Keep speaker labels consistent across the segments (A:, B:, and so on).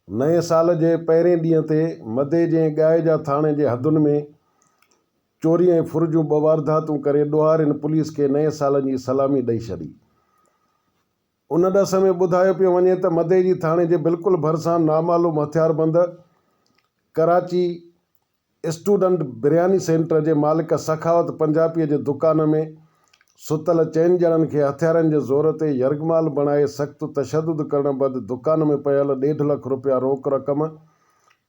A: नए साल जे पहिरें ॾींहं ते मधे जे गाइजा थाणे जे हदुनि में चोरी ऐं फुर जूं ॿ वारदातूं करे ॾोहारियुनि पुलिस खे नए साल जी सलामी ॾेई छॾी। उन ॾस में ॿुधायो पियो वञे त मधे जी थाणे जे बिल्कुलु भरिसां नामालूम हथियारबंद कराची स्टूडेंट बिरयानी सेंटर जे मालिक सखावत पंजाबीअ जे दुकान में सुतल 4 ॼणनि खे हथियारनि जे ज़ोर ते यरगमाल बणाए सख़्तु तशदुद करण बैदि दुकान में पयल 1.5 लाख रुपया रोक रक़म,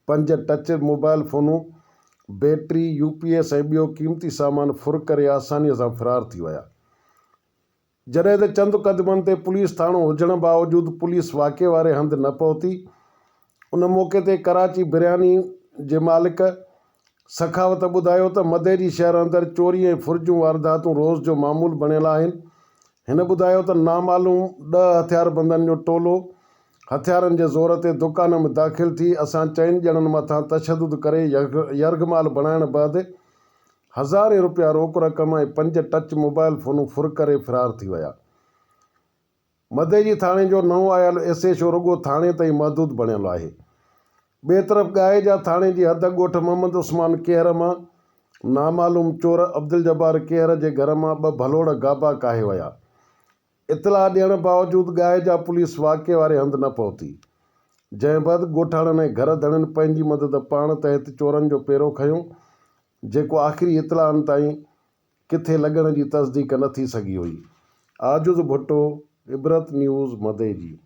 A: 5 टच मोबाइल फ़ोनूं, बैटरी, UPS ऐं ॿियो क़ीमती सामान फुर करे आसानीअ सां फ़रार थी विया। जॾहिं त चंद क़दमनि ते पुलिस थाणो हुजण बावजूदि पुलिस वाक़े वारे हंधि न पहुती। उन मौक़े ते कराची बिरयानी जे मालिक सखावत ॿुधायो त मधे जी शहर अंदरि चोरी ऐं फुर जूं वारदातूं रोज़ जो मामूल बणियल आहिनि। हिन ॿुधायो त नामालूम 10 हथियारबंदनि जो टोलो हथियारनि जे ज़ोर ते दुकान में दाख़िल थी असां 4 ॼणनि मथां तशदुद करे यरगमाल बणाइण बैदि 1000 रुपया रोक रक़म ऐं 5 टच मोबाइल फ़ोनूं फुर करे फ़रार थी विया। मधे जी थाणे जो नओं आयल SHO रुॻो थाणे ताईं महदूद बणियल आहे। ॿिए तरफ़ गाइजा थाणे जी हद ॻोठ मोहम्मद उस्मान केहर मां नामालूम चोर अब्दुल जब्बार केहर जे घर मां 2 भलोड़ गाबा काहे विया। इतला ॾियण बावजूदि गाइजा पुलिस वाक़े वारे हंधि न पहुती, जंहिं बैदि ॻोठाणनि ऐं घर धणियुनि पंहिंजी मदद पाण तहत चोरनि जो पेरो खंयो, जेको आख़िरी इतलाउनि ताईं किथे लॻण जी तस्दीक न थी सघी हुई। आजुज़ भुट्टो, इबरत न्यूज़, मधे जी।